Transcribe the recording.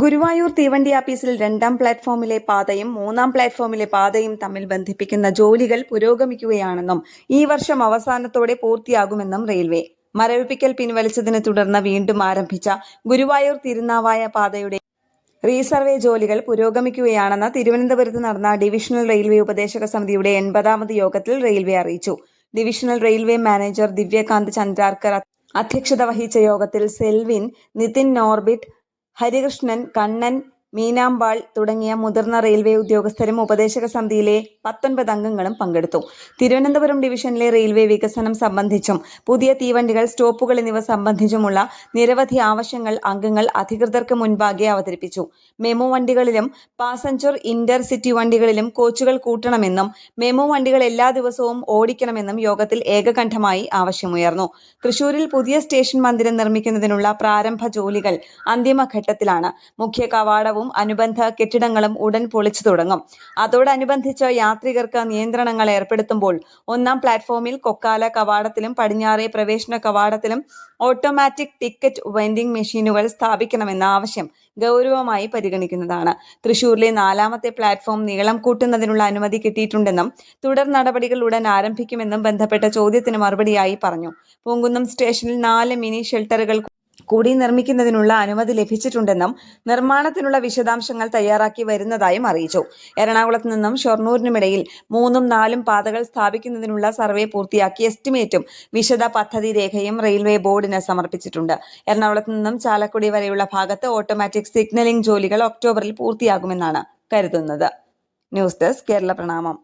ഗുരുവായൂർ തീവണ്ടി ആപ്പീസിൽ 2ാം പ്ലാറ്റ്ഫോമിലെ പാതയും 3ാം പ്ലാറ്റ്ഫോമിലെ പാതയും തമ്മിൽ ബന്ധിപ്പിക്കുന്ന ജോലികൾ പുരോഗമിക്കുകയാണെന്നും ഈ വർഷം അവസാനത്തോടെ പൂർത്തിയാകുമെന്നും റെയിൽവേ. മരവിപ്പിക്കൽ പിൻവലിച്ചതിനെ തുടർന്ന് വീണ്ടും ആരംഭിച്ച ഗുരുവായൂർ തിരുനാവായ പാതയുടെ റീസർവേ ജോലികൾ പുരോഗമിക്കുകയാണെന്ന് തിരുവനന്തപുരത്ത് നടന്ന ഡിവിഷണൽ റെയിൽവേ ഉപദേശക സമിതിയുടെ 80ാമത് യോഗത്തിൽ റെയിൽവേ അറിയിച്ചു. ഡിവിഷണൽ റെയിൽവേ മാനേജർ ദിവ്യകാന്ത് ചന്ദ്രാർക്കർ അധ്യക്ഷത വഹിച്ച യോഗത്തിൽ സെൽവിൻ, നിതിൻ നോർബിറ്റ്, ഹരികൃഷ്ണൻ, കണ്ണൻ, മീനാമ്പാൾ തുടങ്ങിയ മുതിർന്ന റെയിൽവേ ഉദ്യോഗസ്ഥരും ഉപദേശക സമിതിയിലെ 19 അംഗങ്ങളും പങ്കെടുത്തു. തിരുവനന്തപുരം ഡിവിഷനിലെ റെയിൽവേ വികസനം സംബന്ധിച്ചും പുതിയ തീവണ്ടികൾ, സ്റ്റോപ്പുകൾ എന്നിവ സംബന്ധിച്ചുമുള്ള നിരവധി ആവശ്യങ്ങൾ അംഗങ്ങൾ അധികൃതർക്ക് മുൻപാകെ അവതരിപ്പിച്ചു. മെമു വണ്ടികളിലും പാസഞ്ചർ ഇന്റർസിറ്റി വണ്ടികളിലും കോച്ചുകൾ കൂട്ടണമെന്നും മെമു വണ്ടികൾ എല്ലാ ദിവസവും ഓടിക്കണമെന്നും യോഗത്തിൽ ഏകകണ്ഠമായി ആവശ്യമുയർന്നു. തൃശൂരിൽ പുതിയ സ്റ്റേഷൻ മന്ദിരം നിർമ്മിക്കുന്നതിനുള്ള പ്രാരംഭ ജോലികൾ അന്തിമഘട്ടത്തിലാണ്. മുഖ്യ കവാടവും അനുബന്ധ കെട്ടിടങ്ങളും ഉടൻ പൊളിച്ചു തുടങ്ങും. അതോടനുബന്ധിച്ച് യാത്രികർക്ക് നിയന്ത്രണങ്ങൾ ഏർപ്പെടുത്തുമ്പോൾ 1ാം പ്ലാറ്റ്ഫോമിൽ കൊക്കാല കവാടത്തിലും പടിഞ്ഞാറേ പ്രവേശന കവാടത്തിലും ഓട്ടോമാറ്റിക് ടിക്കറ്റ് വെൻഡിംഗ് മെഷീനുകൾ സ്ഥാപിക്കണമെന്ന ആവശ്യം ഗൗരവമായി പരിഗണിക്കുന്നതാണ്. തൃശൂരിലെ 4ാമത്തെ പ്ലാറ്റ്ഫോം നീളം കൂട്ടുന്നതിനുള്ള അനുമതി കിട്ടിയിട്ടുണ്ടെന്നും തുടർ നടപടികൾ ഉടൻ ആരംഭിക്കുമെന്നും ബന്ധപ്പെട്ട ചോദ്യത്തിന് മറുപടിയായി പറഞ്ഞു. പൂങ്കുന്നം സ്റ്റേഷനിൽ 4 മിനി ഷെൽട്ടറുകൾ കൂടി നിർമ്മിക്കുന്നതിനുള്ള അനുമതി ലഭിച്ചിട്ടുണ്ടെന്നും നിർമ്മാണത്തിനുള്ള വിശദാംശങ്ങൾ തയ്യാറാക്കി വരുന്നതായും അറിയിച്ചു. എറണാകുളത്ത് നിന്നും ഷൊർണൂരിനുമിടയിൽ 3ഉം 4ഉം പാതകൾ സ്ഥാപിക്കുന്നതിനുള്ള സർവേ പൂർത്തിയാക്കി എസ്റ്റിമേറ്റും വിശദ പദ്ധതി രേഖയും റെയിൽവേ ബോർഡിന് സമർപ്പിച്ചിട്ടുണ്ട്. എറണാകുളത്ത് നിന്നും ചാലക്കുടി വരെയുള്ള ഭാഗത്ത് ഓട്ടോമാറ്റിക് സിഗ്നലിംഗ് ജോലികൾ ഒക്ടോബറിൽ പൂർത്തിയാകുമെന്നാണ് കരുതുന്നത്. ന്യൂസ് ഡെസ്ക് കേരള പ്രണാമം.